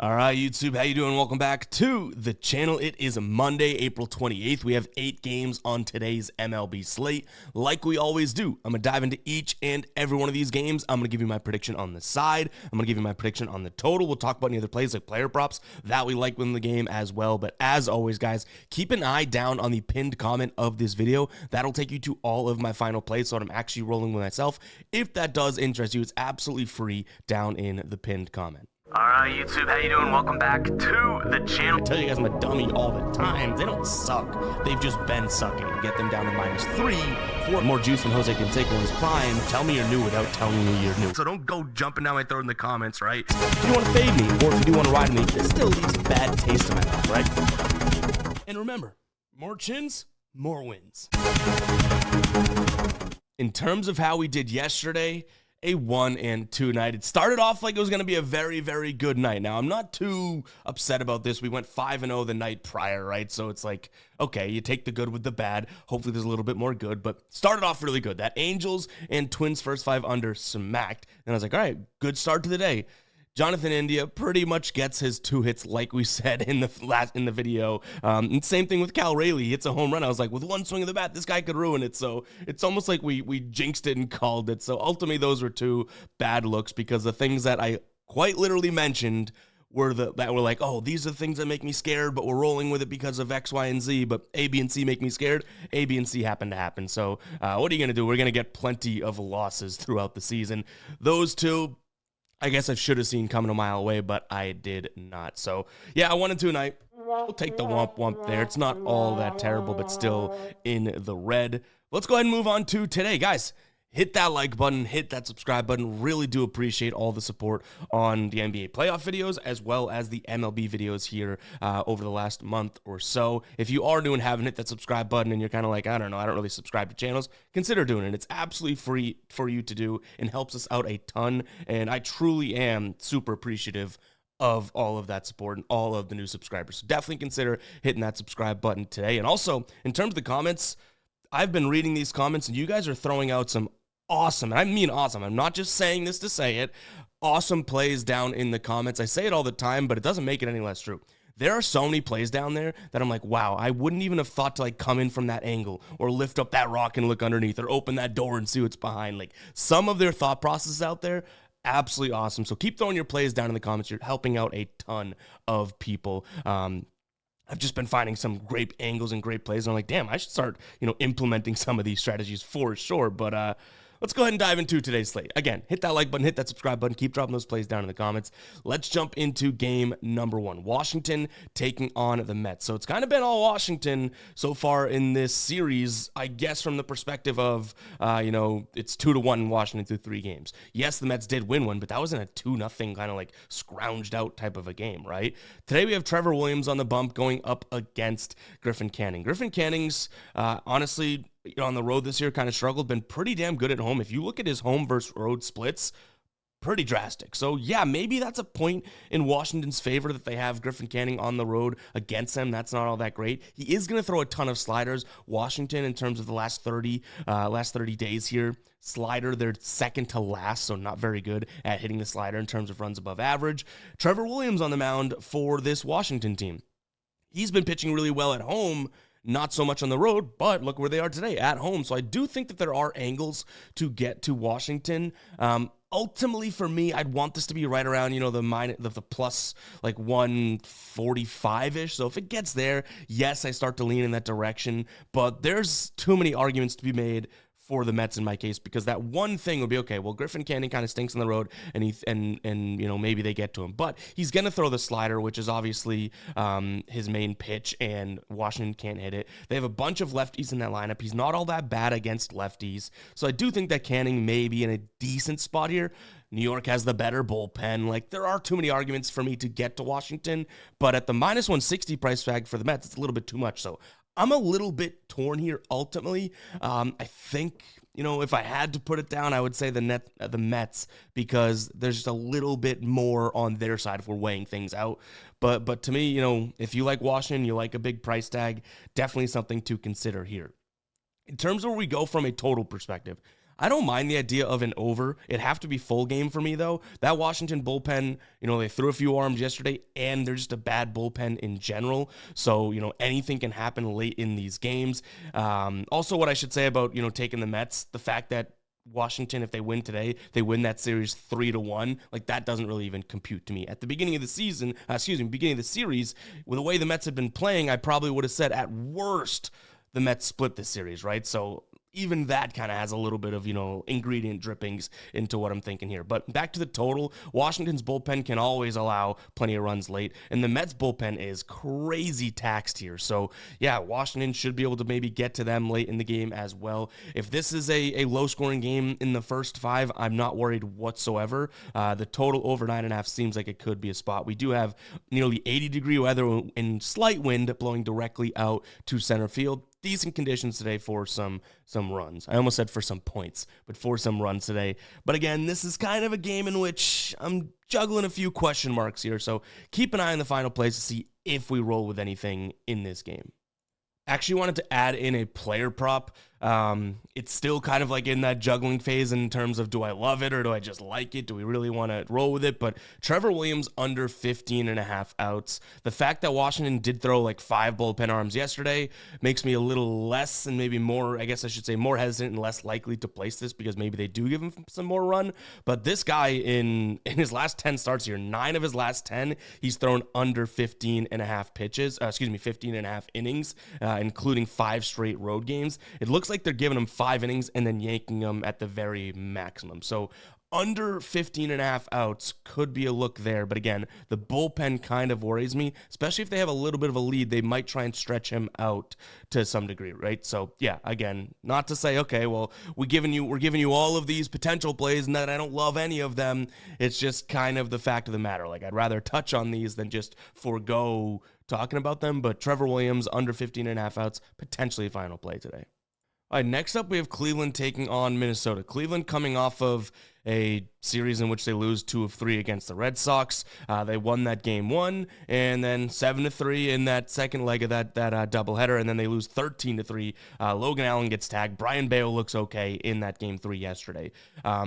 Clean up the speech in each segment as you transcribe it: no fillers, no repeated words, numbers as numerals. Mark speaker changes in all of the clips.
Speaker 1: All right, YouTube, how you doing? Welcome back to the channel. It is Monday, April 28th. We have 8 games on today's MLB slate. Like we always do, I'm going to dive into each and every one of these games. I'm going to give you my prediction on the side. I'm going to give you my prediction on the total. We'll talk about any other plays like player props that we like within the game as well. But as always, guys, keep an eye down on the pinned comment of this video. That'll take you to all of my final plays, so I'm actually rolling with myself. If that does interest you, it's absolutely free down in the pinned comment. All right, YouTube, how you doing? Welcome back to the channel. I tell you guys I'm a dummy all the time. They don't suck. They've just been sucking. Get them down to -3 for more juice than Jose Canseco in his prime. Tell me you're new without telling me you're new. So don't go jumping down my throat in the comments, right? If you want to fade me, or if you do want to ride me, this still leaves a bad taste in my mouth, right? And remember, more chins, more wins. In terms of how we did yesterday, a 1-2 night. It started off like it was going to be a very, very good night. Now, I'm not too upset about this. We went 5-0 the night prior, right? So it's like, okay, you take the good with the bad. Hopefully there's a little bit more good, but started off really good. That Angels and Twins first 5 under smacked. And I was like, all right, good start to the day. Jonathan India pretty much gets his 2 hits, like we said in the video. And same thing with Cal Rayleigh. He hits a home run. I was like, with one swing of the bat, this guy could ruin it. So it's almost like we jinxed it and called it. So ultimately, those were 2 bad looks because the things that I quite literally mentioned were that were like, oh, these are the things that make me scared, but we're rolling with it because of X, Y, and Z. But A, B, and C make me scared. A, B, and C happen to happen. So what are you gonna do? We're gonna get plenty of losses throughout the season. Those 2, I guess I should have seen coming a mile away, but I did not. So, yeah, 1-2 night. We'll take the womp there. It's not all that terrible, but still in the red. Let's go ahead and move on to today. Guys, hit that like button, hit that subscribe button. Really do appreciate all the support on the NBA playoff videos as well as the MLB videos here over the last month or so. If you are new and haven't hit that subscribe button and you're kind of like, I don't know, I don't really subscribe to channels, consider doing it. It's absolutely free for you to do and helps us out a ton. And I truly am super appreciative of all of that support and all of the new subscribers. So definitely consider hitting that subscribe button today. And also, in terms of the comments, I've been reading these comments and you guys are throwing out some awesome, and I mean awesome, I'm not just saying this to say it, awesome plays down in the comments. I say it all the time, but it doesn't make it any less true. There are so many plays down there that I'm like, wow, I wouldn't even have thought to like come in from that angle or lift up that rock and look underneath or open that door and see what's behind. Like some of their thought processes out there, absolutely awesome. So keep throwing your plays down in the comments. You're helping out a ton of people. I've just been finding some great angles and great plays. And I'm like, damn, I should start, implementing some of these strategies for sure. But let's go ahead and dive into today's slate. Again, hit that like button, hit that subscribe button, keep dropping those plays down in the comments. Let's jump into game number 1. Washington taking on the Mets. So it's kind of been all Washington so far in this series, I guess from the perspective of, it's 2-1 Washington through 3 games. Yes, the Mets did win one, but that wasn't a 2-0 kind of like scrounged out type of a game, right? Today we have Trevor Williams on the bump going up against Griffin Canning. Griffin Canning's, honestly, on the road this year kind of struggled, been pretty damn good at home. If you look at his home versus road splits, pretty drastic. So yeah, maybe that's a point in Washington's favor that they have Griffin Canning on the road against them. That's not all that great. He is going to throw a ton of sliders. Washington, in terms of the last 30 days here, slider, they're second to last, so not very good at hitting the slider in terms of runs above average. Trevor Williams on the mound for this Washington team. He's been pitching really well at home, not so much on the road, but look where they are today, at home. So I do think that there are angles to get to Washington. Ultimately, for me, I'd want this to be right around, the plus like 145-ish. So if it gets there, yes, I start to lean in that direction. But there's too many arguments to be made for the Mets in my case, because that one thing would be, okay, well, Griffin Canning kind of stinks on the road, and maybe they get to him. But he's going to throw the slider, which is obviously his main pitch, and Washington can't hit it. They have a bunch of lefties in that lineup. He's not all that bad against lefties. So I do think that Canning may be in a decent spot here. New York has the better bullpen. Like, there are too many arguments for me to get to Washington, but at the -160 price tag for the Mets, it's a little bit too much. So I'm a little bit torn here ultimately. I think, if I had to put it down, I would say the Mets, because there's just a little bit more on their side if we're weighing things out. But to me, if you like Washington, you like a big price tag, definitely something to consider here. In terms of where we go from a total perspective, I don't mind the idea of an over. It'd have to be full game for me, though. That Washington bullpen, they threw a few arms yesterday, and they're just a bad bullpen in general. So, anything can happen late in these games. Also, what I should say about, taking the Mets, the fact that Washington, if they win today, they win that series 3-1. Like, that doesn't really even compute to me. At the beginning of the season, beginning of the series, with the way the Mets have been playing, I probably would have said at worst the Mets split this series, right? So even that kind of has a little bit of, ingredient drippings into what I'm thinking here. But back to the total, Washington's bullpen can always allow plenty of runs late, and the Mets bullpen is crazy taxed here. So yeah, Washington should be able to maybe get to them late in the game as well. If this is a low-scoring game in the first 5, I'm not worried whatsoever. The total over 9.5 seems like it could be a spot. We do have nearly 80-degree weather and slight wind blowing directly out to center field. Decent conditions today for some runs. I almost said for some points, but for some runs today. But again, this is kind of a game in which I'm juggling a few question marks here, so keep an eye on the final plays to see if we roll with anything in this game. Actually wanted to add in a player prop. It's still kind of like in that juggling phase in terms of, do I love it or do I just like it? Do we really want to roll with it? But Trevor Williams under 15.5 outs. The fact that Washington did throw like 5 bullpen arms yesterday makes me a little less and maybe more, I guess I should say more hesitant and less likely to place this because maybe they do give him some more run. But this guy in his last 10 starts here, 9 of his last 10, he's thrown under 15.5 pitches, 15.5 innings, including 5 straight road games. It looks like they're giving him 5 innings and then yanking him at the very maximum. So under 15.5 outs could be a look there. But again, the bullpen kind of worries me, especially if they have a little bit of a lead. They might try and stretch him out to some degree, right? So yeah, again, not to say, okay, well, we're giving you all of these potential plays and that I don't love any of them. It's just kind of the fact of the matter. Like, I'd rather touch on these than just forego talking about them. But Trevor Williams under 15.5 outs, potentially a final play today. All right, next up we have Cleveland taking on Minnesota. Cleveland coming off of a series in which they lose 2 of 3 against the Red Sox. They won that game 1, and then 7-3 in that second leg of that doubleheader, and then they lose 13-3. Logan Allen gets tagged. Brian Bale looks okay in that game 3 yesterday.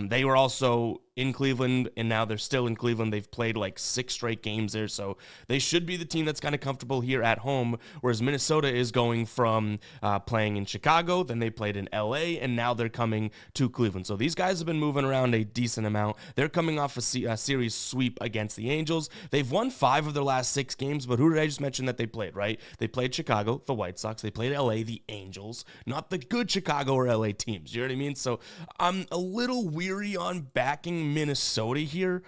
Speaker 1: They were also in Cleveland, and now they're still in Cleveland. They've played like 6 straight games there, so they should be the team that's kind of comfortable here at home, whereas Minnesota is going from playing in Chicago, then they played in LA, and now they're coming to Cleveland. So these guys have been moving around a decent amount. They're coming off a series sweep against the Angels. They've won 5 of their last 6 games, but who did I just mention that they played, right? They played Chicago, the White Sox. They played LA, the Angels, not the good Chicago or LA teams. You know what I mean? So I'm a little weary on backing Minnesota here,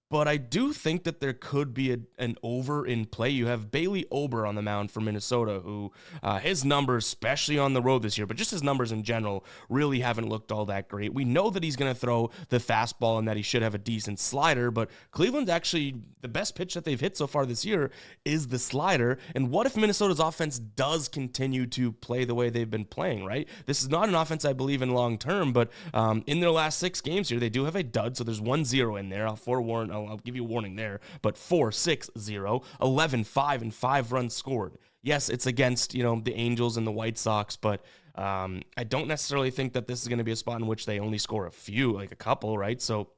Speaker 1: but I do think that there could be an over in play. You have Bailey Ober on the mound for Minnesota, who his numbers, especially on the road this year, but just his numbers in general, really haven't looked all that great. We know that he's going to throw the fastball and that he should have a decent slider, but Cleveland's actually, the best pitch that they've hit so far this year is the slider. And what if Minnesota's offense does continue to play the way they've been playing, right? This is not an offense I believe in long term, but in their last 6 games here, they do have a dud, so there's 1-0 in there. I'll give you a warning there, but 4-6-0, 11-5, and 5 runs scored. Yes, it's against, the Angels and the White Sox, but I don't necessarily think that this is going to be a spot in which they only score a couple, right? So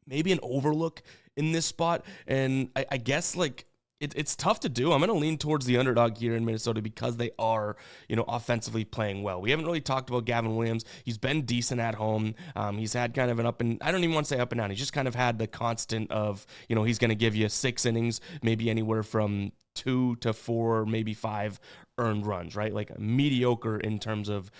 Speaker 1: maybe an overlook in this spot, and I guess, it's tough to do. I'm going to lean towards the underdog here in Minnesota because they are, offensively playing well. We haven't really talked about Gavin Williams. He's been decent at home. He's had kind of an I don't even want to say up and down. He's just kind of had the constant of, he's going to give you 6 innings, maybe anywhere from 2 to 4, maybe 5 earned runs, right? Like mediocre in terms of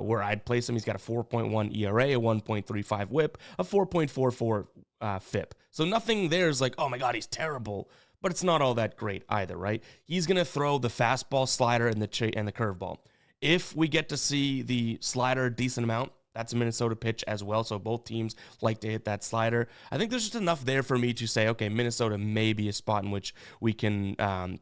Speaker 1: where I'd place him. He's got a 4.1 ERA, a 1.35 whip, a 4.44 FIP. So nothing there's like, oh my God, he's terrible. But it's not all that great either, right? He's going to throw the fastball, slider, and the curveball. If we get to see the slider a decent amount, that's a Minnesota pitch as well, so both teams like to hit that slider. I think there's just enough there for me to say, okay, Minnesota may be a spot in which we can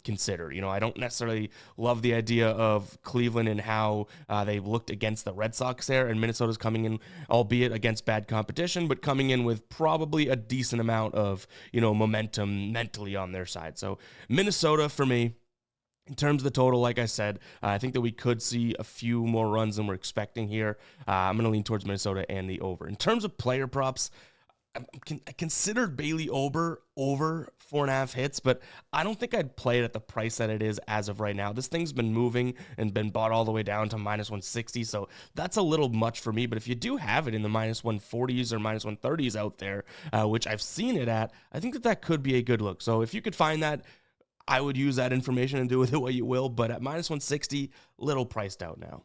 Speaker 1: consider. I don't necessarily love the idea of Cleveland and how they've looked against the Red Sox there, and Minnesota's coming in, albeit against bad competition, but coming in with probably a decent amount of, momentum mentally on their side. So Minnesota, for me, In terms of the total, like I said, I think that we could see a few more runs than we're expecting here. I'm going to lean towards Minnesota and the over. In terms of player props, I considered Bailey over 4.5 hits, but I don't think I'd play it at the price that it is as of right now. This thing's been moving and been bought all the way down to -160, so that's a little much for me. But if you do have it in the -140s or -130s out there, which I've seen it at, I think that could be a good look. So if you could find that, I would use that information and do with it what you will, but at -160, little priced out now.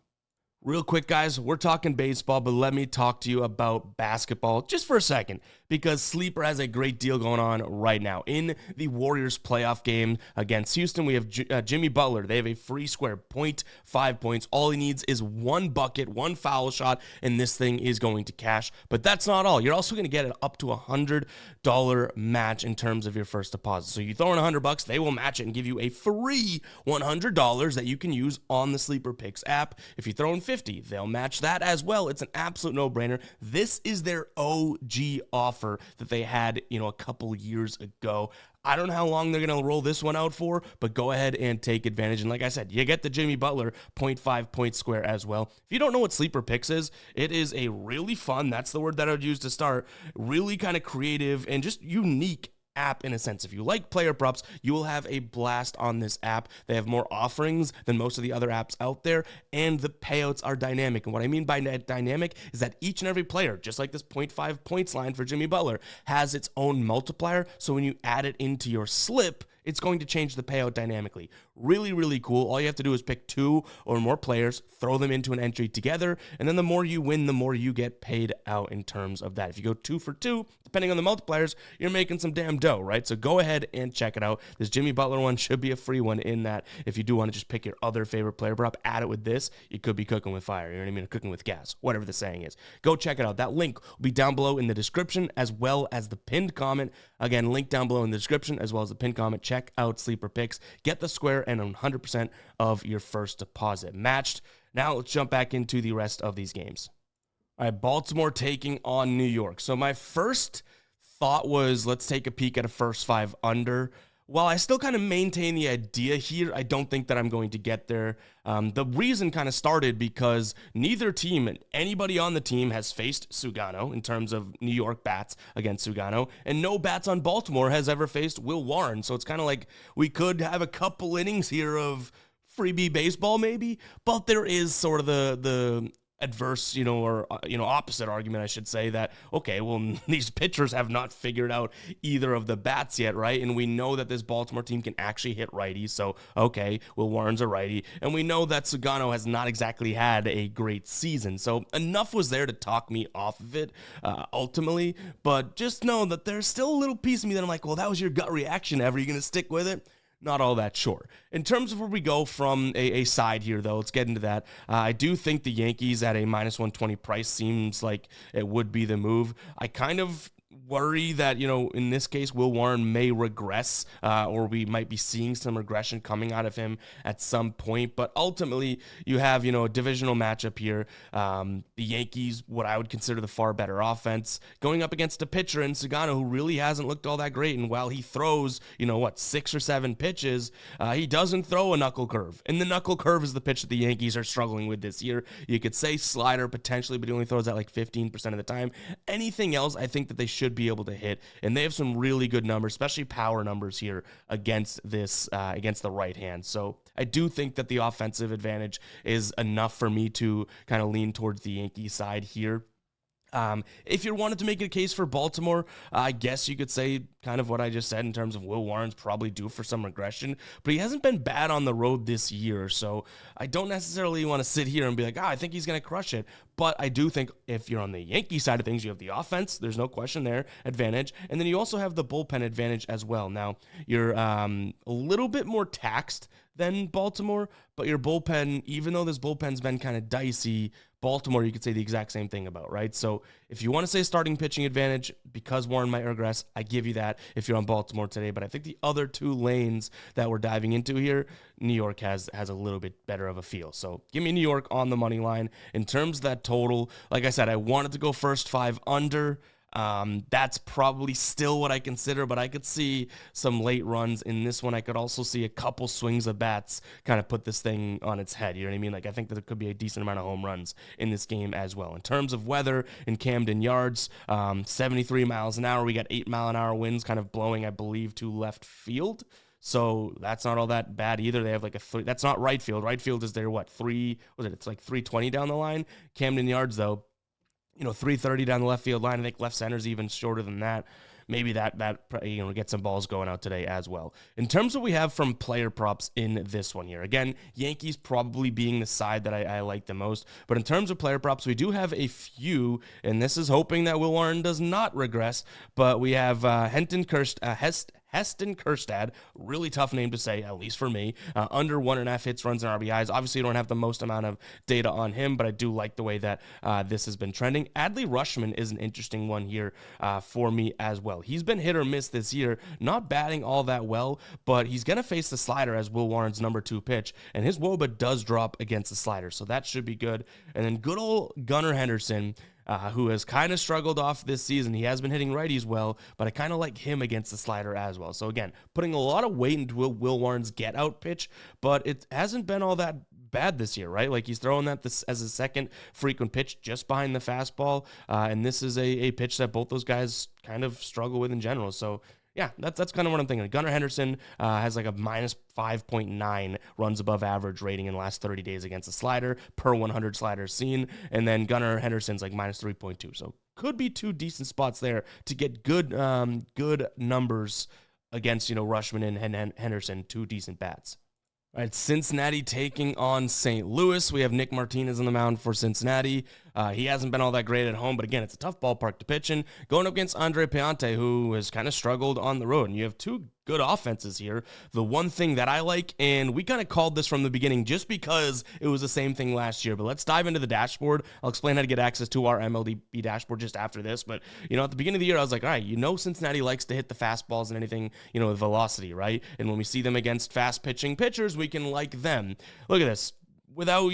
Speaker 1: Real quick, guys, we're talking baseball, but let me talk to you about basketball just for a second, because Sleeper has a great deal going on right now. In the Warriors playoff game against Houston, we have Jimmy Butler. They have a free square, 0.5 points. All he needs is one bucket, one foul shot, and this thing is going to cash. But that's not all. You're also going to get an up to $100 match in terms of your first deposit. So you throw in $100, they will match it and give you a free $100 that you can use on the Sleeper Picks app. If you throw in 50, they'll match that as well. It's an absolute no-brainer. This is their OG offer that they had, a couple years ago. I don't know how long they're going to roll this one out for, but go ahead and take advantage. And like I said, you get the Jimmy Butler 0.5 point square as well. If you don't know what Sleeper Picks is, it is a really fun, that's the word that I would use to start, really kind of creative and just unique app in a sense. If you like player props, you will have a blast on this app. They have more offerings than most of the other apps out there, and the payouts are dynamic. And what I mean by dynamic is that each and every player, just like this 0.5 points line for Jimmy Butler, has its own multiplier. So when you add it into your slip, it's going to change the payout dynamically. Really, really cool. All you have to do is pick 2 or more players, throw them into an entry together, and then the more you win, the more you get paid out in terms of that. If you go 2 for 2, depending on the multipliers, you're making some damn dough, right? So go ahead and check it out. This Jimmy Butler one should be a free one in that. If you do want to just pick your other favorite player prop, add it with this, you could be cooking with fire. You know what I mean? Or cooking with gas, whatever the saying is. Go check it out. That link will be down below in the description as well as the pinned comment. Again, link down below in the description as well as the pinned comment. Check out Sleeper Picks. Get the square and 100% of your first deposit matched. Now let's jump back into the rest of these games. All right, Baltimore taking on New York. So my first thought was, let's take a peek at a first 5 under. While I still kind of maintain the idea here, I don't think that I'm going to get there. The reason kind of started because neither team and anybody on the team has faced Sugano in terms of New York bats against Sugano, and no bats on Baltimore has ever faced Will Warren. So it's kind of like we could have a couple innings here of freebie baseball maybe, but there is sort of the adverse, or opposite argument, I should say, that, okay, well, these pitchers have not figured out either of the bats yet, right? And we know that this Baltimore team can actually hit righties, so, okay, Will Warren's a righty, and we know that Sugano has not exactly had a great season, so enough was there to talk me off of it, ultimately, but just know that there's still a little piece of me that I'm like, well, that was your gut reaction, ever, you gonna stick with it? Not all that sure. In terms of where we go from a side here, though, let's get into that. I do think the Yankees at a -120 price seems like it would be the move. I kind of worry that, in this case, Will Warren may regress, or we might be seeing some regression coming out of him at some point. But ultimately, you have, a divisional matchup here. The Yankees, what I would consider the far better offense, going up against a pitcher in Sugano who really hasn't looked all that great. And while he throws, 6 or 7 pitches, he doesn't throw a knuckle curve. And the knuckle curve is the pitch that the Yankees are struggling with this year. You could say slider potentially, but he only throws that like 15% of the time. Anything else, I think that they should be able to hit, and they have some really good numbers, especially power numbers here against this against the right hand. So I do think that the offensive advantage is enough for me to kind of lean towards the Yankee side here. If you wanted to make a case for Baltimore, I guess you could say kind of what I just said in terms of Will Warren's probably due for some regression, but he hasn't been bad on the road this year, so I don't necessarily want to sit here and be like, I think he's going to crush it, but I do think if you're on the Yankee side of things, you have the offense, there's no question there, advantage, and then you also have the bullpen advantage as well. Now, you're a little bit more taxed than Baltimore, but your bullpen, even though this bullpen's been kind of dicey, Baltimore, you could say the exact same thing about, right? So if you want to say starting pitching advantage, because Warren might regress, I give you that if you're on Baltimore today. But I think the other 2 lanes that we're diving into here, New York has a little bit better of a feel. So give me New York on the money line. In terms of that total, like I said, I wanted to go first 5 under. That's probably still what I consider, but I could see some late runs in this one. I could also see a couple swings of bats kind of put this thing on its head. You know what I mean? Like, I think that there could be a decent amount of home runs in this game as well. In terms of weather in Camden Yards, 73 miles an hour. We got 8-mile-an-hour winds kind of blowing, I believe, to left field. So that's not all that bad either. They have like that's not right field. Right field is there, what, it's like 320 down the line. Camden Yards, though, 330 down the left field line. I think left center's even shorter than that. Maybe that get some balls going out today as well. In terms of what we have from player props in this one here, again, Yankees probably being the side that I like the most. But in terms of player props, we do have a few, and this is hoping that Will Warren does not regress. But we have Heston Kjerstad, really tough name to say, at least for me, under 1.5 hits, runs, and RBIs. Obviously, you don't have the most amount of data on him, but I do like the way that this has been trending. Adley Rutschman is an interesting one here for me as well. He's been hit or miss this year, not batting all that well, but he's going to face the slider as Will Warren's number 2 pitch, and his WOBA does drop against the slider, so that should be good. And then good old Gunnar Henderson, who has kind of struggled off this season. He has been hitting righties well, but I kind of like him against the slider as well. So again, putting a lot of weight into Will Warren's get-out pitch, but it hasn't been all that bad this year, right? Like, he's throwing that as a second frequent pitch just behind the fastball, and this is a pitch that both those guys kind of struggle with in general. So yeah, that's kind of what I'm thinking. Gunnar Henderson has like a minus 5.9 runs above average rating in the last 30 days against the slider per 100 sliders seen. And then Gunnar Henderson's like minus 3.2. So could be 2 decent spots there to get good numbers against, Rutschman and Henderson, 2 decent bats. All right, Cincinnati taking on St. Louis. We have Nick Martinez on the mound for Cincinnati. He hasn't been all that great at home, but again, it's a tough ballpark to pitch in. Going up against Andre Piante, who has kind of struggled on the road. And you have 2 good offenses here. The one thing that I like, and we kind of called this from the beginning just because it was the same thing last year, but let's dive into the dashboard. I'll explain how to get access to our MLB dashboard just after this. But, at the beginning of the year, I was like, all right, Cincinnati likes to hit the fastballs and anything, with velocity, right? And when we see them against fast pitching pitchers, we can like them. Look at this. Without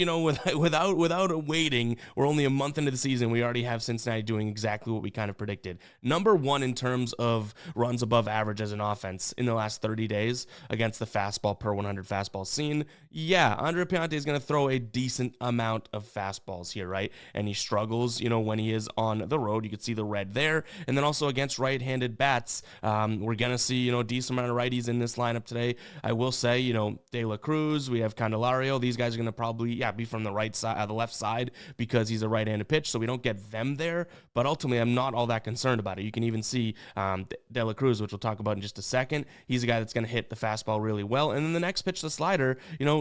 Speaker 1: waiting, we're only a month into the season. We already have Cincinnati doing exactly what we kind of predicted. Number 1 in terms of runs above average as an offense in the last 30 days against the fastball per 100 fastballs seen. Yeah, Andre Piante is going to throw a decent amount of fastballs here, right? And he struggles, when he is on the road. You can see the red there. And then also against right-handed bats, we're going to see, a decent amount of righties in this lineup today. I will say, De La Cruz, we have Candelario. These guys are going to probably be from the right side, the left side, because he's a right-handed pitch, so we don't get them there. But ultimately, I'm not all that concerned about it. You can even see De La Cruz, which we'll talk about in just a second. He's a guy that's going to hit the fastball really well. And then the next pitch, the slider,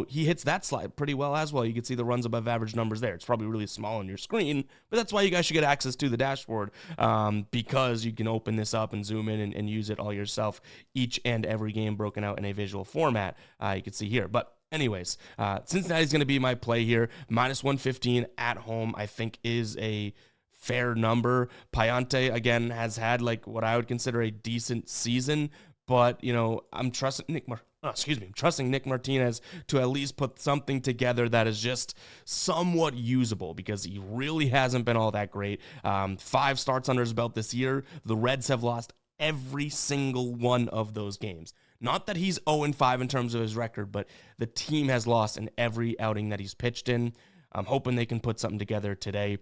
Speaker 1: he hits that slide pretty well as well. You can see the runs above average numbers there. It's probably really small on your screen, but that's why you guys should get access to the dashboard, because you can open this up and zoom in and use it all yourself. Each and every game broken out in a visual format, you can see here. But anyways, Cincinnati's going to be my play here. Minus 115 at home, I think, is a fair number. Piante, again, has had like what I would consider a decent season, but, I'm trusting Nick Martinez to at least put something together that is just somewhat usable, because he really hasn't been all that great. 5 starts under his belt this year. The Reds have lost every single one of those games. Not that he's 0-5 in terms of his record, but the team has lost in every outing that he's pitched in. I'm hoping they can put something together today.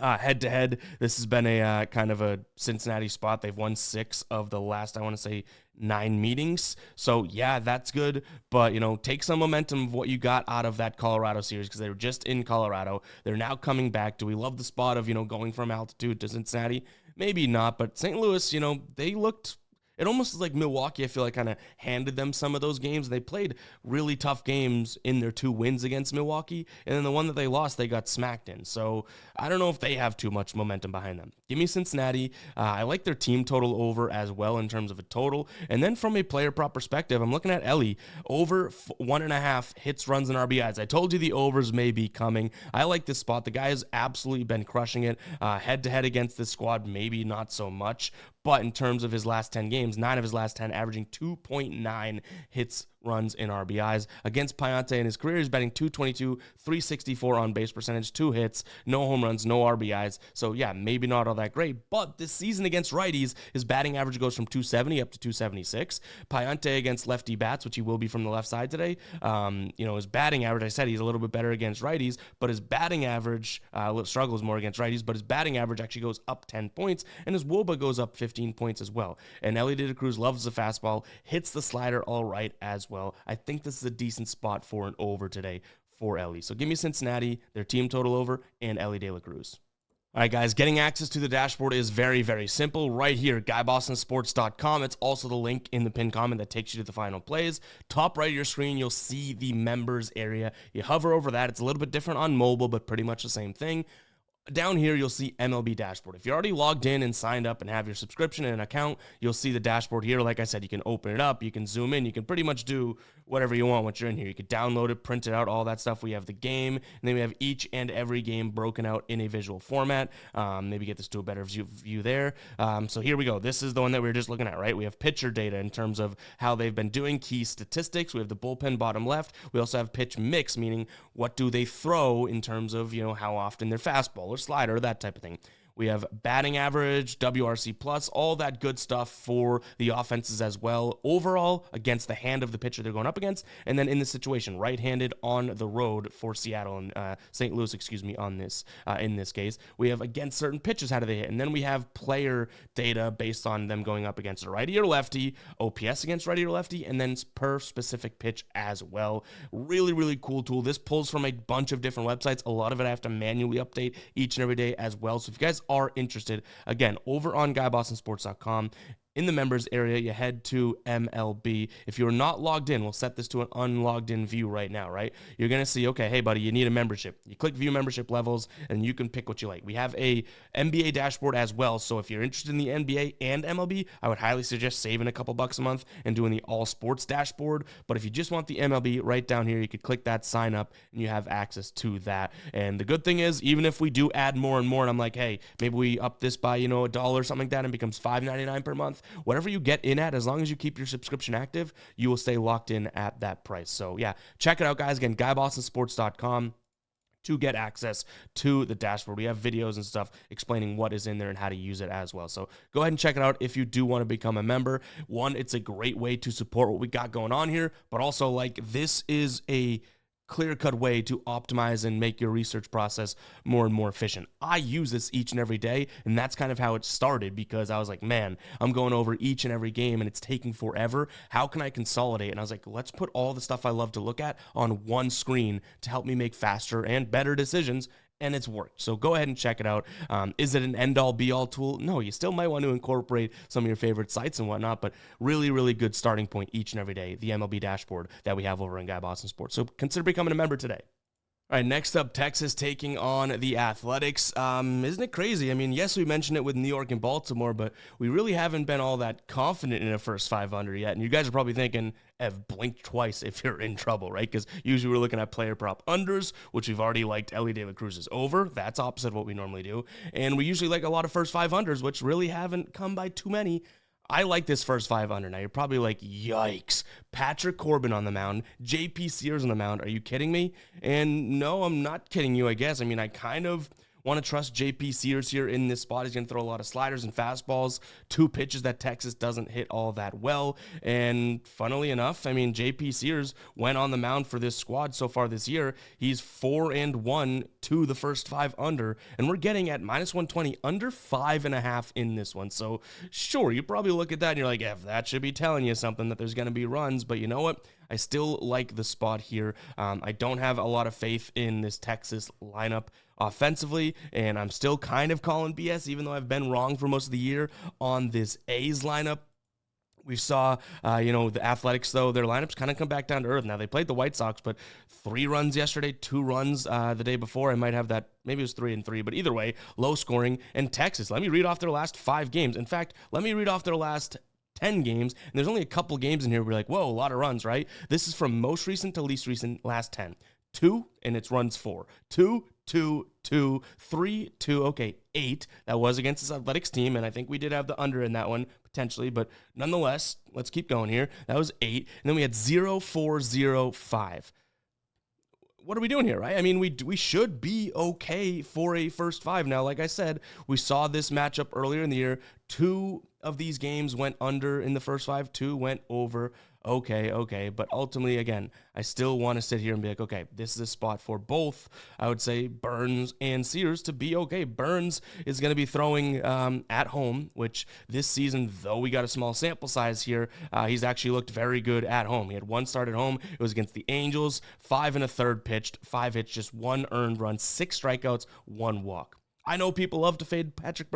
Speaker 1: Head-to-head, this has been a kind of a Cincinnati spot. They've won 6 of the last, I want to say, 9 meetings. So, yeah, that's good. But, take some momentum of what you got out of that Colorado series, because they were just in Colorado. They're now coming back. Do we love the spot of, going from altitude to Cincinnati? Maybe not, but St. Louis, they looked... It almost is like Milwaukee, I feel like, kind of handed them some of those games. They played really tough games in their 2 wins against Milwaukee, and then the one that they lost, they got smacked in. So I don't know if they have too much momentum behind them. Give me Cincinnati. I like their team total over as well in terms of a total. And then from a player prop perspective, I'm looking at Ellie over 1.5 hits, runs, and RBIs. I told you the overs may be coming. I like this spot. The guy has absolutely been crushing it. Head-to-head against this squad, maybe not so much. But in terms of his last 10 games, 9 of his last 10 averaging 2.9 hits, runs and RBIs. Against Payante in his career, he's batting 222, 364 on base percentage, 2 hits, no home runs, no RBIs. So yeah, maybe not all that great, but this season against righties, his batting average goes from 270 up to 276. Payante against lefty bats, which he will be from the left side today, his batting average, I said he's a little bit better against righties, but his batting average struggles more against righties, but his batting average actually goes up 10 points, and his WOBA goes up 15 points as well. And Elly De La Cruz loves the fastball, hits the slider all right as well. I think this is a decent spot for an over today for Elly. So give me Cincinnati, their team total over, and Elly De La Cruz. All right, guys, getting access to the dashboard is very, very simple. Right here, GuyBostonSports.com. It's also the link in the pinned comment that takes you to the final plays. Top right of your screen, you'll see the members area. You hover over that. It's a little bit different on mobile, but pretty much the same thing. Down here, you'll see MLB Dashboard. If you're already logged in and signed up and have your subscription and an account, you'll see the dashboard here. Like I said, you can open it up, you can zoom in, you can pretty much do whatever you want once you're in here. You can download it, print it out, all that stuff. We have the game, and then we have each and every game broken out in a visual format. Maybe get this to a better view there. So here we go. This is the one that we were just looking at, right? We have pitcher data in terms of how they've been doing, key statistics. We have the bullpen bottom left. We also have pitch mix, meaning what do they throw in terms of, how often their fastball or slider, that type of thing. We have batting average, WRC plus, all that good stuff for the offenses as well. Overall, against the hand of the pitcher they're going up against, and then in this situation, right-handed on the road for Seattle and St. Louis, on this in this case. We have against certain pitches, how do they hit, and then we have player data based on them going up against a righty or lefty, OPS against righty or lefty, and then per specific pitch as well. Really, really cool tool. This pulls from a bunch of different websites. A lot of it I have to manually update each and every day as well. So if you guys are interested, again, over on GuyBostonSports.com, in the members area, you head to MLB. If you're not logged in, we'll set this to an unlogged in view right now, right? You're going to see, okay, hey, buddy, you need a membership. You click view membership levels, and you can pick what you like. We have a NBA dashboard as well, so if you're interested in the NBA and MLB, I would highly suggest saving a couple bucks a month and doing the all sports dashboard. But if you just want the MLB, right down here, you could click that sign up, and you have access to that. And the good thing is, even if we do add more and more, and I'm like, hey, maybe we up this by, $1 or something like that, and it becomes $5.99 per month, whatever you get in at, as long as you keep your subscription active, you will stay locked in at that price. So yeah, check it out, guys. Again, GuyBostonSports.com to get access to the dashboard. We have videos and stuff explaining what is in there and how to use it as well. So go ahead and check it out if you do want to become a member. One, it's a great way to support what we got going on here, but also this is a clear-cut way to optimize and make your research process more and more efficient. I use this each and every day, and that's kind of how it started, because I was like, man, I'm going over each and every game and it's taking forever. How can I consolidate? And I was like, let's put all the stuff I love to look at on one screen to help me make faster and better decisions. And it's worked. So go ahead and check it out. Is it an end-all, be-all tool? No, you still might want to incorporate some of your favorite sites and whatnot, but really, really good starting point each and every day, the MLB dashboard that we have over in Guy Boston Sports. So consider becoming a member today. All right, next up, Texas taking on the Athletics. Isn't it crazy? I mean, yes, we mentioned it with New York and Baltimore, but we really haven't been all that confident in a first 500 yet. And you guys are probably thinking, Ev, blink twice if you're in trouble, right? Because usually we're looking at player prop unders, which we've already liked Elly De La Cruz's over. That's opposite of what we normally do. And we usually like a lot of first 500s, which really haven't come by too many. I like this first 500. Now, you're probably like, yikes. Patrick Corbin on the mound, JP Sears on the mound. Are you kidding me? And no, I'm not kidding you, I guess. I mean, I kind of want to trust JP Sears here in this spot. He's going to throw a lot of sliders and fastballs, 2 pitches that Texas doesn't hit all that well. And funnily enough, I mean, JP Sears went on the mound for this squad so far this year. He's 4-1 to the first 5 under, and we're getting at -120, under 5.5 in this one. So sure, you probably look at that and you're like, that should be telling you something, that there's going to be runs. But you know what? I still like the spot here. I don't have a lot of faith in this Texas lineup offensively, and I'm still kind of calling BS, even though I've been wrong for most of the year on this A's lineup. We saw, the Athletics, though, their lineups kind of come back down to earth. Now, they played the White Sox, but 3 runs yesterday, 2 runs the day before. I might have that, maybe it was 3-3, but either way, low scoring. And Texas, let me read off their last 5 games. In fact, let me read off their last 10 games, and there's only a couple games in here where you're like, whoa, a lot of runs, right? This is from most recent to least recent, last 10. 2, and it's runs 4. 2, 2, 2, 3, 2, okay, 8. That was against this Athletics team, and I think we did have the under in that one. potentially, but nonetheless, let's keep going here. That was 8, and then we had 0, 4, 0, 5. What are we doing here, right? I mean, we should be okay for a first 5. Now, like I said, we saw this matchup earlier in the year. 2 of these games went under in the first 5. 2 went over. Okay. But ultimately, again, I still want to sit here and be like, okay, this is a spot for both, I would say, Burns and Sears to be okay. Burns is going to be throwing at home, which this season, though we got a small sample size here, he's actually looked very good at home. He had 1 start at home. It was against the Angels, 5 1/3 pitched, 5 hits, just 1 earned run, 6 strikeouts, 1 walk. I know people love to fade Patrick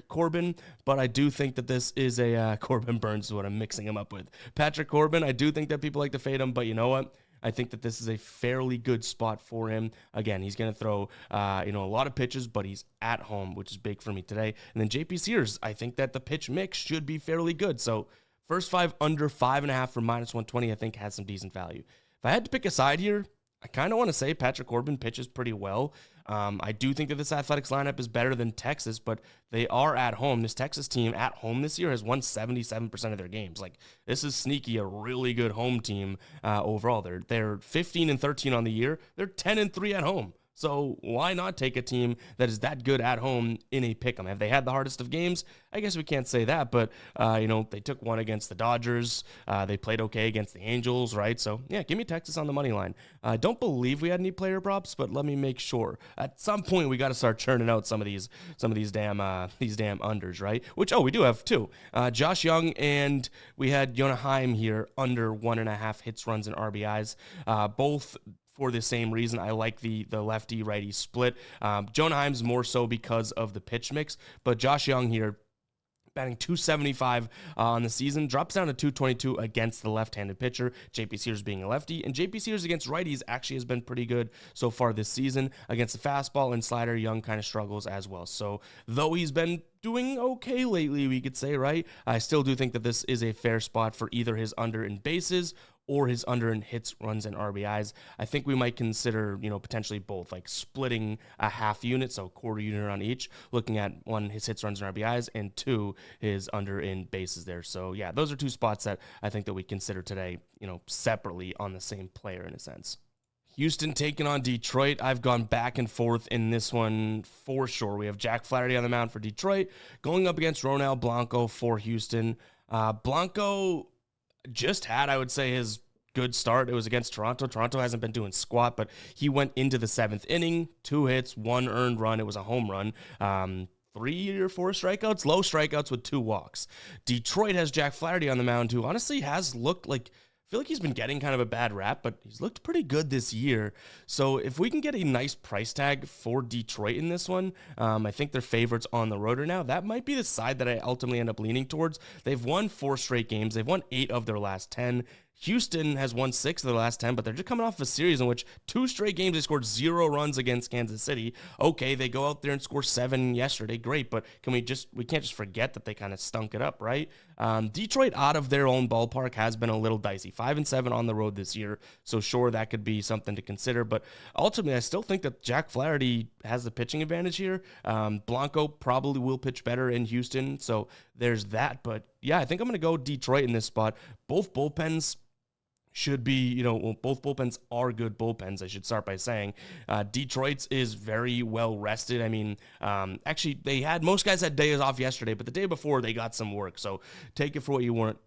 Speaker 1: Corbin, but I do think that this is a Corbin Burns is what I'm mixing him up with. Patrick Corbin, I do think that people like to fade him, but you know what? I think that this is a fairly good spot for him. Again, he's going to throw, a lot of pitches, but he's at home, which is big for me today. And then JP Sears, I think that the pitch mix should be fairly good. So first 5 under 5.5 for -120, I think has some decent value. If I had to pick a side here, I kind of want to say Patrick Corbin pitches pretty well. I do think that this Athletics lineup is better than Texas, but they are at home. This Texas team at home this year has won 77% of their games. Like, this is sneaky, a really good home team overall. They're 15-13 on the year. They're 10-3 at home. So why not take a team that is that good at home in a pick'em? Have they had the hardest of games? I guess we can't say that, but they took one against the Dodgers. They played okay against the Angels, right? So yeah, give me Texas on the money line. I don't believe we had any player props, but let me make sure. At some point, we got to start churning out some of these damn unders, right? Which we do have 2. Josh Young, and we had Jonah Heim here under 1.5 hits, runs, and RBIs. Both for the same reason. I like the lefty-righty split. Jonah Heim's more so because of the pitch mix, but Josh Young here, batting .275 on the season, drops down to .222 against the left-handed pitcher, JP Sears being a lefty, and JP Sears against righties actually has been pretty good so far this season. Against the fastball and slider, Young kind of struggles as well. So though he's been doing okay lately, we could say, right, I still do think that this is a fair spot for either his under in bases or his under in hits, runs, and RBIs. I think we might consider, potentially both, like splitting a half unit, so quarter unit on each, looking at 1, his hits, runs, and RBIs, and 2, his under in bases there. So yeah, those are 2 spots that I think that we consider today, separately on the same player in a sense. Houston taking on Detroit. I've gone back and forth in this one for sure. We have Jack Flaherty on the mound for Detroit, going up against Ronel Blanco for Houston. Blanco just had, I would say, his good start. It was against Toronto. Toronto hasn't been doing squat, but he went into the 7th inning, 2 hits, 1 earned run. It was a home run. 3 or 4 strikeouts, low strikeouts with 2 walks. Detroit has Jack Flaherty on the mound, who honestly has looked like, I feel like he's been getting kind of a bad rap, but he's looked pretty good this year. So if we can get a nice price tag for Detroit in this one, I think they're favorites on the road right now. That might be the side that I ultimately end up leaning towards. They've won 4 straight games. They've won 8 of their last 10. Houston has won 6 of their last 10, but they're just coming off a series in which 2 straight games they scored 0 runs against Kansas City. Okay, they go out there and score 7 yesterday. Great, but we can't just forget that they kind of stunk it up, right? Detroit out of their own ballpark has been a little dicey. 5-7 on the road this year, so sure, that could be something to consider, but ultimately, I still think that Jack Flaherty has the pitching advantage here. Blanco probably will pitch better in Houston, so there's that, but yeah, I think I'm going to go Detroit in this spot. Both bullpens should be, both bullpens are good bullpens, I should start by saying. Detroit's is very well rested. I mean, actually, most guys had days off yesterday, but the day before they got some work, so take it for what you want.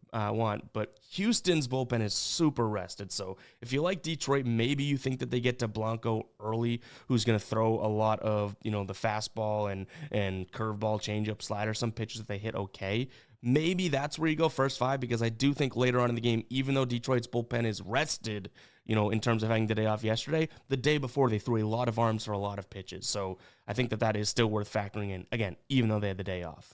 Speaker 1: But Houston's bullpen is super rested, so if you like Detroit, maybe you think that they get to Blanco early, who's going to throw a lot of, the fastball and curveball, changeup, slider, some pitches that they hit okay. Maybe that's where you go first 5, because I do think later on in the game, even though Detroit's bullpen is rested, in terms of having the day off yesterday, the day before they threw a lot of arms for a lot of pitches. So I think that is still worth factoring in, again, even though they had the day off.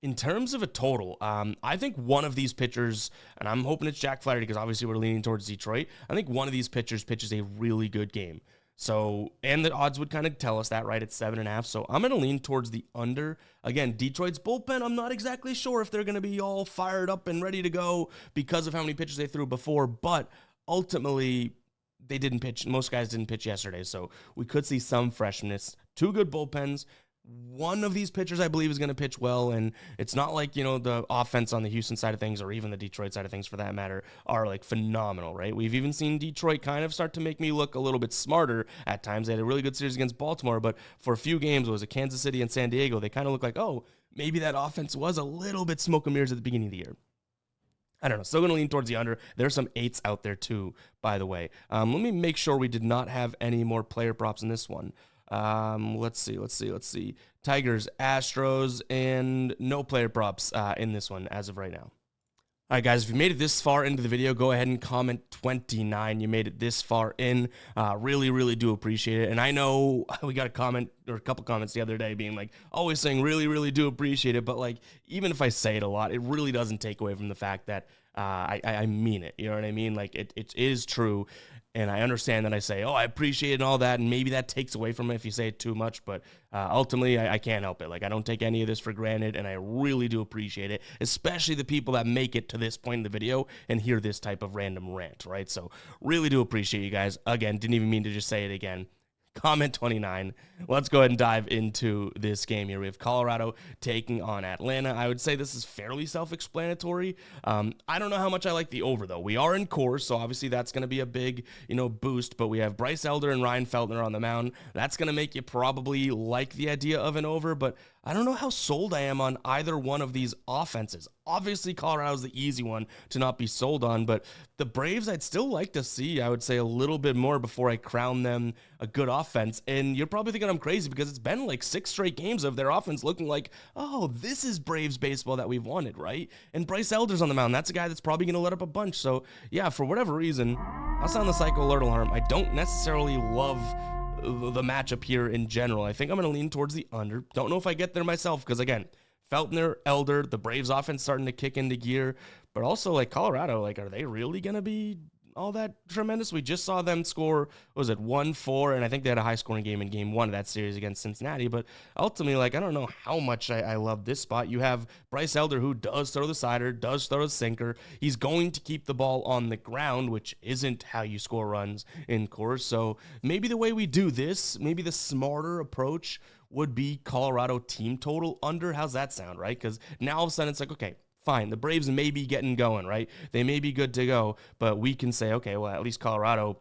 Speaker 1: In terms of a total, I think one of these pitchers, and I'm hoping it's Jack Flaherty because obviously we're leaning towards Detroit, I think one of these pitchers pitches a really good game. So, and the odds would kind of tell us that, right? It's 7.5. So I'm going to lean towards the under. Again, Detroit's bullpen, I'm not exactly sure if they're going to be all fired up and ready to go because of how many pitches they threw before, but ultimately they didn't pitch. Most guys didn't pitch yesterday. So we could see some freshness. 2 good bullpens. one of these pitchers, I believe, is going to pitch well, and it's not like, the offense on the Houston side of things, or even the Detroit side of things for that matter, are like phenomenal, right? We've even seen Detroit kind of start to make me look a little bit smarter at times. They had a really good series against Baltimore, but for a few games, it was Kansas City and San Diego, they kind of look like, oh, maybe that offense was a little bit smoke and mirrors at the beginning of the year. I don't know. Still going to lean towards the under. There's some 8s out there too, by the way. Let me make sure we did not have any more player props in this one. Let's see. Tigers, Astros, and no player props in this one as of right now. All right, guys, if you made it this far into the video, go ahead and comment 29. You made it this far in. Really, really do appreciate it. And I know we got a comment or a couple comments the other day being like, always saying really, really do appreciate it. But like, even if I say it a lot, it really doesn't take away from the fact that I mean it. You know what I mean? Like, it is true. And I understand that I say, oh, I appreciate it and all that, and maybe that takes away from it if you say it too much, but ultimately, I can't help it. Like, I don't take any of this for granted, and I really do appreciate it, especially the people that make it to this point in the video and hear this type of random rant, right? So, really do appreciate you guys. Again, didn't even mean to just say it again. Comment 29. Let's go ahead and dive into this game here. We have Colorado taking on Atlanta. I would say this is fairly self-explanatory. I don't know how much I like the over, though. We are in Coors, so obviously that's going to be a big, boost. But we have Bryce Elder and Ryan Feltner on the mound. That's going to make you probably like the idea of an over, but I don't know how sold I am on either one of these offenses. Obviously, Colorado's the easy one to not be sold on, but the Braves, I'd still like to see, I would say, a little bit more before I crown them a good offense. And you're probably thinking I'm crazy because it's been like 6 straight games of their offense looking like, oh, this is Braves baseball that we've wanted, right? And Bryce Elder's on the mound. That's a guy that's probably going to let up a bunch. So, yeah, for whatever reason, I'll sound the psycho alert alarm. I don't necessarily love the matchup here in general. I think I'm going to lean towards the under. Don't know if I get there myself because, again, Feltner, Elder, the Braves offense starting to kick into gear, but also like Colorado, like, are they really going to be all that tremendous? We just saw them score, 1-4, and I think they had a high scoring game in game 1 of that series against Cincinnati, but ultimately, like, I don't know how much I love this spot. You have Bryce Elder, who does throw the slider, does throw the sinker. He's going to keep the ball on the ground, which isn't how you score runs in Coors, so maybe the way we do this, maybe the smarter approach would be Colorado team total under. How's that sound, right? Because now all of a sudden it's like, okay, fine, the Braves may be getting going, right? They may be good to go, but we can say, okay, well, at least Colorado,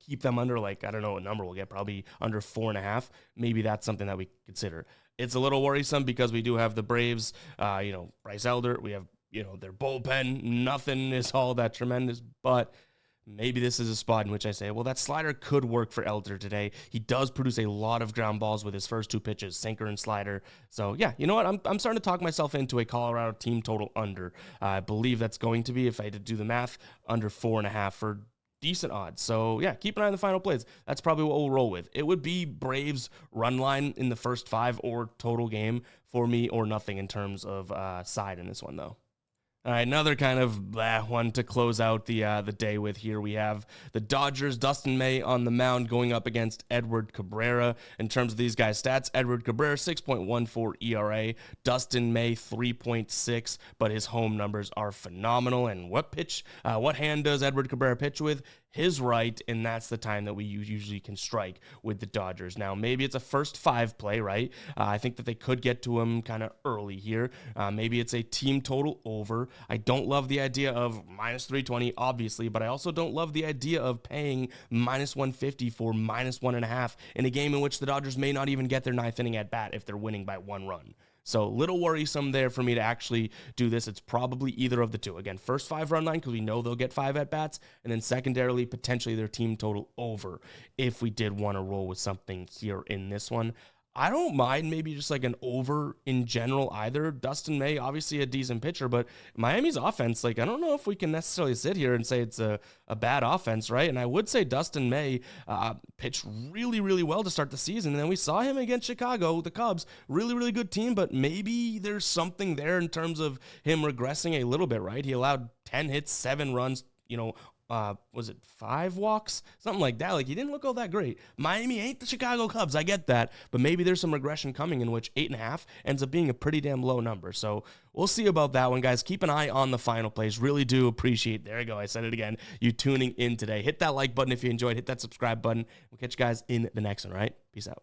Speaker 1: keep them under, like, I don't know what number we'll get, probably under 4.5. Maybe that's something that we consider. It's a little worrisome because we do have the Braves, Bryce Elder, we have, their bullpen. Nothing is all that tremendous, but maybe this is a spot in which I say, well, that slider could work for Elder today. He does produce a lot of ground balls with his first 2 pitches, sinker and slider. So, yeah, you know what? I'm starting to talk myself into a Colorado team total under. I believe that's going to be, if I had to do the math, under 4.5 for decent odds. So, yeah, keep an eye on the final plays. That's probably what we'll roll with. It would be Braves run line in the first 5 or total game for me, or nothing in terms of side in this one, though. All right, another kind of one to close out the day with here. We have the Dodgers, Dustin May on the mound going up against Edward Cabrera. In terms of these guys' stats, Edward Cabrera, 6.14 ERA. Dustin May, 3.6, but his home numbers are phenomenal. And what hand does Edward Cabrera pitch with? His right, and that's the time that we usually can strike with the Dodgers. Now, maybe it's a first 5 play, right? I think that they could get to him kind of early here. Maybe it's a team total over. I don't love the idea of minus 320, obviously, but I also don't love the idea of paying minus 150 for minus 1.5 in a game in which the Dodgers may not even get their 9th inning at bat if they're winning by 1 run. So, little worrisome there for me to actually do this. It's probably either of the two. Again, first 5 run line because we know they'll get 5 at-bats, and then secondarily, potentially their team total over if we did want to roll with something here in this one. I don't mind maybe just like an over in general either. Dustin May, obviously a decent pitcher, but Miami's offense, like, I don't know if we can necessarily sit here and say it's a bad offense, right? And I would say Dustin May pitched really, really well to start the season. And then we saw him against Chicago, the Cubs, really, really good team, but maybe there's something there in terms of him regressing a little bit, right? He allowed 10 hits, 7 runs, was it 5 walks? Something like that. Like, he didn't look all that great. Miami ain't the Chicago Cubs. I get that. But maybe there's some regression coming in which 8.5 ends up being a pretty damn low number. So we'll see about that one, guys. Keep an eye on the final plays. Really do appreciate, there you go, I said it again, you tuning in today. Hit that like button if you enjoyed. Hit that subscribe button. We'll catch you guys in the next one, all right? Peace out.